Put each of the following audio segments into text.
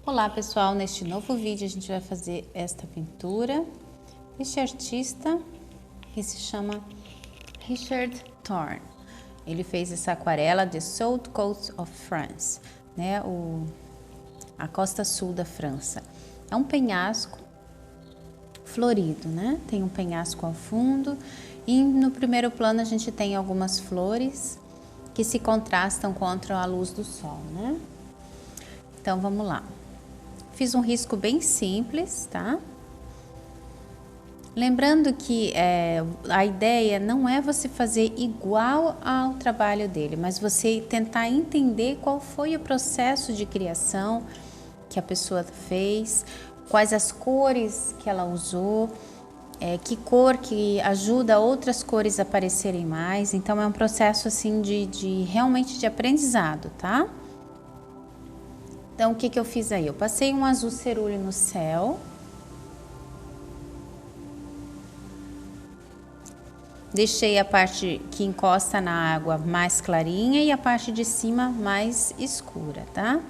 Olá pessoal, neste novo vídeo a gente vai fazer esta pintura. Este artista que se chama Richard Thorne. Ele fez essa aquarela de South Coast of France, né? A costa sul da França. É um penhasco florido, né? Tem um penhasco ao fundo e no primeiro plano a gente tem algumas flores que se contrastam contra a luz do sol, né? Então vamos lá. Fiz um risco bem simples, tá? Lembrando que a ideia não é você fazer igual ao trabalho dele, mas você tentar entender qual foi o processo de criação que a pessoa fez, quais as cores que ela usou, que cor que ajuda outras cores a aparecerem mais. Então é um processo assim de realmente de aprendizado, tá? Então, o que eu fiz aí? Eu passei um azul cerúleo no céu. Deixei a parte que encosta na água mais clarinha e a parte de cima mais escura, tá?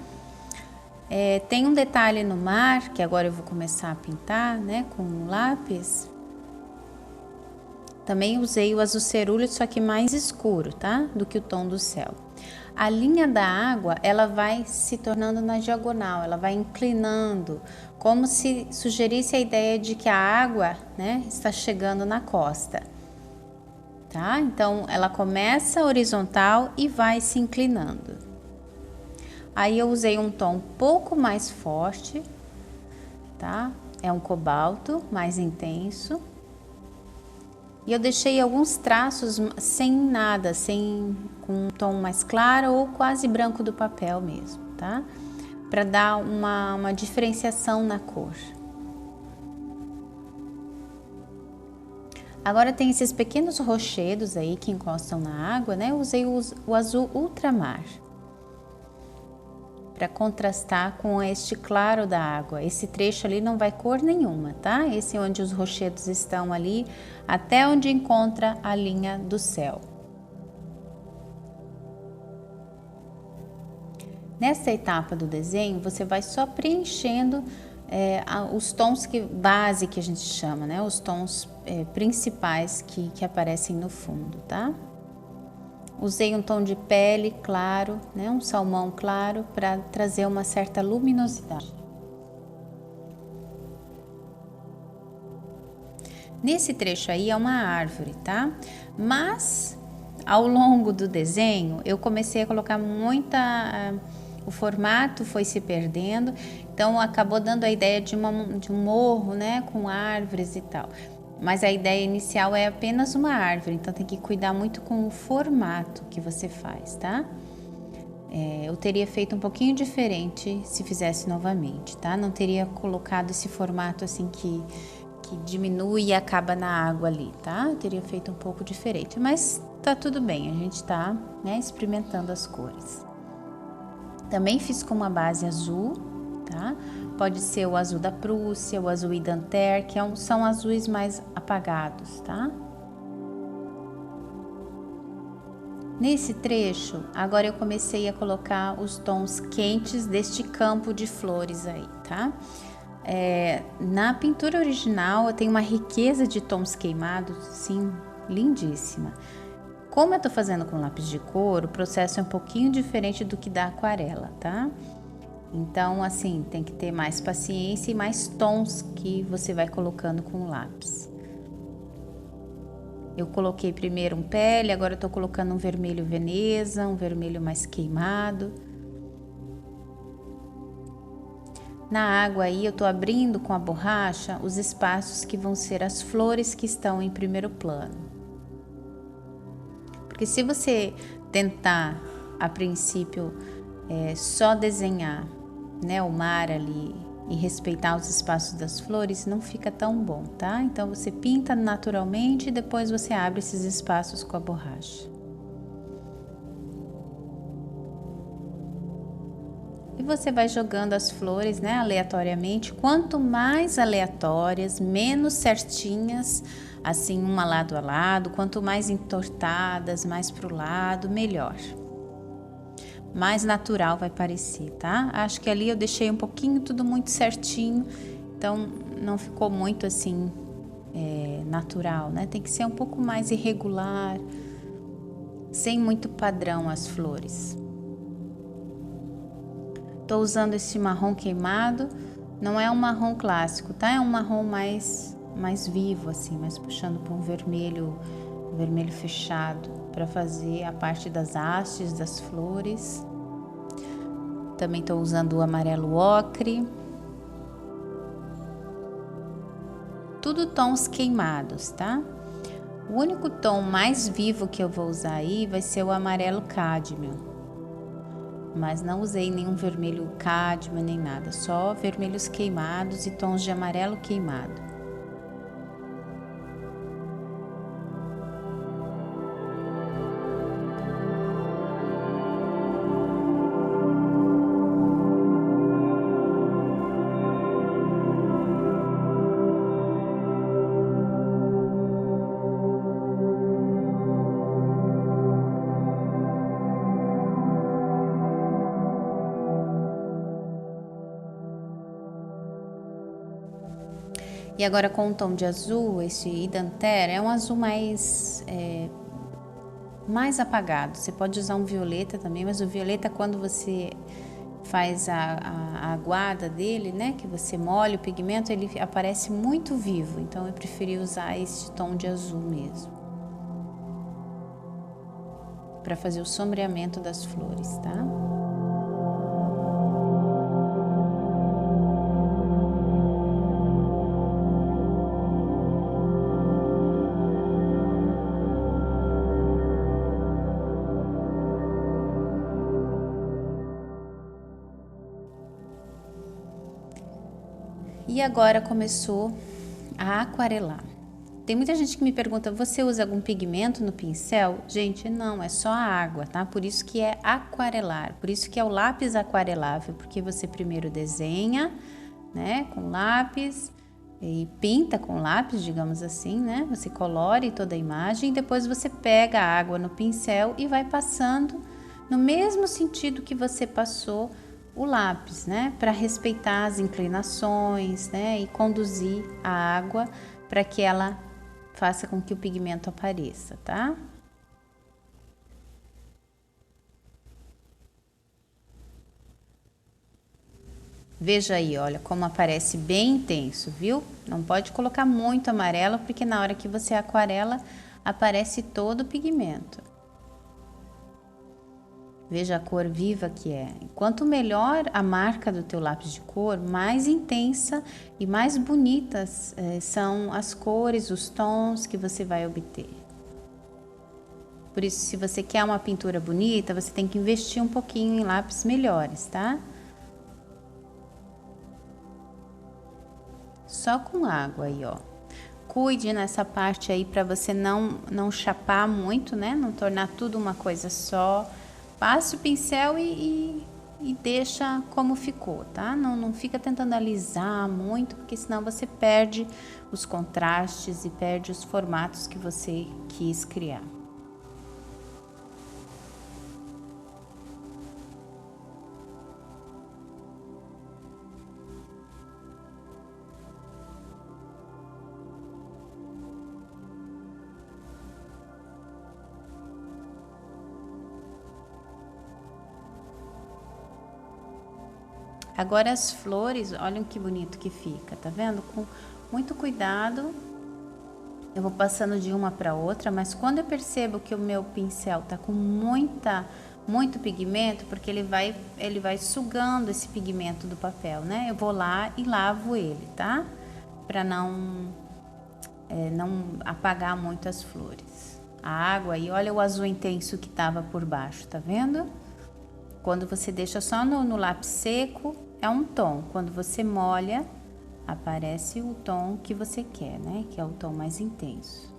Tem um detalhe no mar, que agora eu vou começar a pintar, né, com um lápis. Também usei o azul cerúleo, só que mais escuro, tá? Do que o tom do céu. A linha da água, ela vai se tornando na diagonal, ela vai inclinando, como se sugerisse a ideia de que a água, né, está chegando na costa, tá? Então, ela começa horizontal e vai se inclinando. Aí eu usei um tom um pouco mais forte, tá? É um cobalto mais intenso. E eu deixei alguns traços sem nada, com um tom mais claro ou quase branco do papel mesmo, tá? Para dar uma diferenciação na cor. Agora tem esses pequenos rochedos aí que encostam na água, né? Eu usei o azul ultramar para contrastar com este claro da água. Esse trecho ali não vai cor nenhuma, tá? Esse é onde os rochedos estão ali, até onde encontra a linha do céu. Nessa etapa do desenho, você vai só preenchendo os tons base que a gente chama, né? Os tons principais que aparecem no fundo, tá? Usei um tom de pele claro, né, um salmão claro, para trazer uma certa luminosidade. Nesse trecho aí é uma árvore, tá? Mas ao longo do desenho eu comecei a colocar o formato foi se perdendo, então acabou dando a ideia de um morro, né, com árvores e tal. Mas a ideia inicial é apenas uma árvore, então tem que cuidar muito com o formato que você faz, tá? Eu teria feito um pouquinho diferente se fizesse novamente, tá? Não teria colocado esse formato assim que diminui e acaba na água ali, tá? Eu teria feito um pouco diferente, mas tá tudo bem, a gente tá, né, experimentando as cores. Também fiz com uma base azul, tá? Pode ser o azul da Prússia, o azul Idanter, que são azuis mais apagados, tá? Nesse trecho, agora eu comecei a colocar os tons quentes deste campo de flores aí, tá? Na pintura original, tem uma riqueza de tons queimados, assim, lindíssima. Como eu tô fazendo com lápis de cor, o processo é um pouquinho diferente do que da aquarela, tá? Então, assim, tem que ter mais paciência e mais tons que você vai colocando com o lápis. Eu coloquei primeiro um pele, agora eu tô colocando um vermelho Veneza, um vermelho mais queimado. Na água aí, eu tô abrindo com a borracha os espaços que vão ser as flores que estão em primeiro plano. Porque se você tentar, a princípio, só desenhar, né, o mar ali e respeitar os espaços das flores, não fica tão bom, tá? Então você pinta naturalmente e depois você abre esses espaços com a borracha. E você vai jogando as flores, né, aleatoriamente. Quanto mais aleatórias, menos certinhas, assim, uma lado a lado. Quanto mais entortadas, mais pro lado, melhor. mais natural vai parecer, tá? Acho que ali eu deixei um pouquinho tudo muito certinho, então não ficou muito assim natural, né? Tem que ser um pouco mais irregular, sem muito padrão as flores. Tô usando esse marrom queimado, não é um marrom clássico, tá? É um marrom mais vivo, assim, mais puxando para um vermelho fechado, para fazer a parte das hastes das flores. Também tô usando o amarelo ocre. Tudo tons queimados, tá? O único tom mais vivo que eu vou usar aí vai ser o amarelo cádmio. Mas não usei nenhum vermelho cádmio nem nada, só vermelhos queimados e tons de amarelo queimado. E agora com o tom de azul, esse Idanter é um azul mais apagado. Você pode usar um violeta também, mas o violeta, quando você faz a aguada dele, né, que você molha o pigmento, ele aparece muito vivo. Então eu preferi usar esse tom de azul mesmo, para fazer o sombreamento das flores, tá? E agora começou a aquarelar. Tem muita gente que me pergunta, você usa algum pigmento no pincel? Gente, não, é só a água, tá? Por isso que é aquarelar, por isso que é o lápis aquarelável, porque você primeiro desenha, né, com lápis e pinta com lápis, digamos assim, né? Você colore toda a imagem e depois você pega a água no pincel e vai passando no mesmo sentido que você passou o lápis, né, para respeitar as inclinações, né, e conduzir a água para que ela faça com que o pigmento apareça, tá? Veja aí, olha, como aparece bem intenso, viu? Não pode colocar muito amarelo, porque na hora que você aquarela, aparece todo o pigmento. Veja a cor viva que é. Quanto melhor a marca do teu lápis de cor, mais intensa e mais bonitas são as cores, os tons que você vai obter. Por isso, se você quer uma pintura bonita, você tem que investir um pouquinho em lápis melhores, tá? Só com água aí, ó. Cuide nessa parte aí para você não chapar muito, né? Não tornar tudo uma coisa só. Passe o pincel e deixa como ficou, tá? Não fica tentando alisar muito, porque senão você perde os contrastes e perde os formatos que você quis criar. Agora as flores, olhem que bonito que fica, tá vendo? Com muito cuidado, eu vou passando de uma para outra, mas quando eu percebo que o meu pincel tá com muito pigmento, porque ele vai sugando esse pigmento do papel, né? Eu vou lá e lavo ele, tá? Para não apagar muito as flores. A água, e olha o azul intenso que tava por baixo, tá vendo? Quando você deixa só no lápis seco, é um tom. Quando você molha, aparece o tom que você quer, né? Que é o tom mais intenso.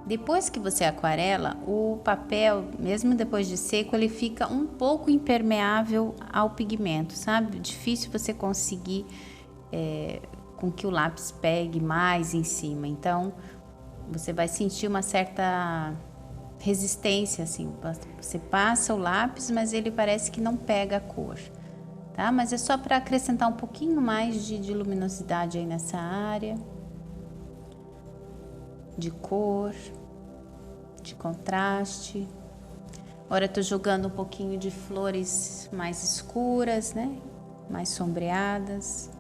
Depois que você aquarela, o papel, mesmo depois de seco, ele fica um pouco impermeável ao pigmento, sabe? Difícil você conseguir com que o lápis pegue mais em cima. Então, você vai sentir uma certa resistência, assim. Você passa o lápis, mas ele parece que não pega a cor, tá? Mas é só para acrescentar um pouquinho mais de luminosidade aí nessa área, de cor, de contraste. Agora eu tô jogando um pouquinho de flores mais escuras, né? Mais sombreadas.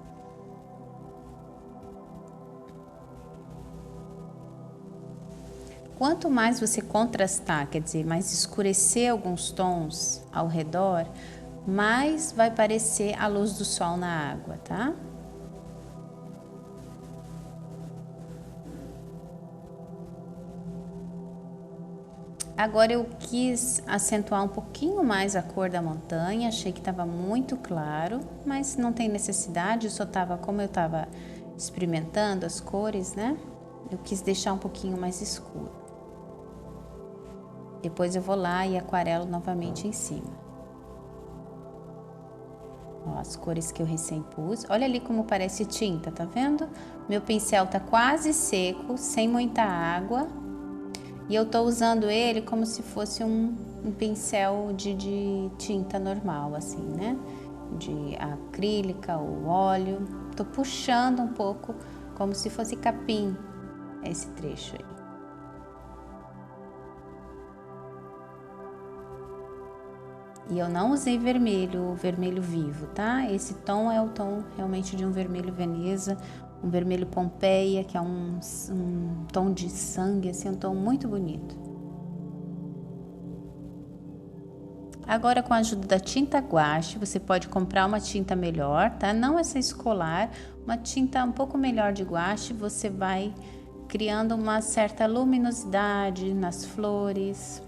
Quanto mais você contrastar, quer dizer, mais escurecer alguns tons ao redor, mais vai parecer a luz do sol na água, tá? Agora eu quis acentuar um pouquinho mais a cor da montanha, achei que estava muito claro, mas não tem necessidade, como eu estava experimentando as cores, né? Eu quis deixar um pouquinho mais escuro. Depois eu vou lá e aquarelo novamente em cima. Ó, as cores que eu recém pus. Olha ali como parece tinta, tá vendo? Meu pincel tá quase seco, sem muita água. E eu tô usando ele como se fosse um pincel de tinta normal, assim, né? De acrílica ou óleo. Tô puxando um pouco, como se fosse capim, esse trecho aí. E eu não usei vermelho vivo, tá? Esse tom é o tom realmente de um vermelho Veneza, um vermelho Pompeia, que é um tom de sangue, assim, um tom muito bonito. Agora, com a ajuda da tinta guache, você pode comprar uma tinta melhor, tá? Não essa escolar, uma tinta um pouco melhor de guache, você vai criando uma certa luminosidade nas flores,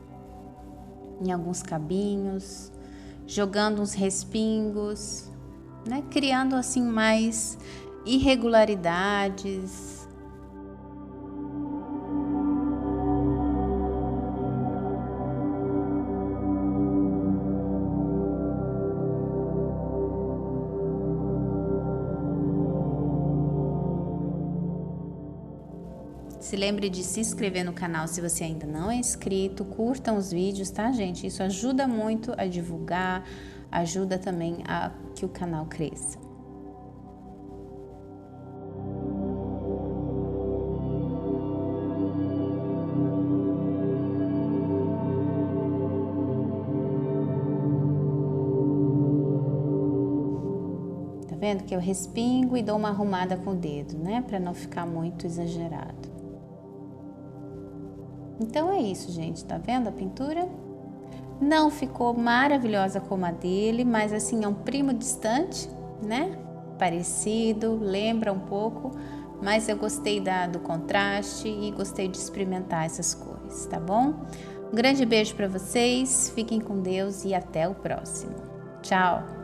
em alguns cabinhos, jogando uns respingos, né? Criando assim mais irregularidades. Se lembre de se inscrever no canal se você ainda não é inscrito, curtam os vídeos, tá, gente? Isso ajuda muito a divulgar, ajuda também a que o canal cresça. Tá vendo que eu respingo e dou uma arrumada com o dedo, né? Para não ficar muito exagerado. Então é isso, gente, tá vendo a pintura? Não ficou maravilhosa como a dele, mas assim, é um primo distante, né? Parecido, lembra um pouco, mas eu gostei do contraste e gostei de experimentar essas cores, tá bom? Um grande beijo para vocês, fiquem com Deus e até o próximo. Tchau!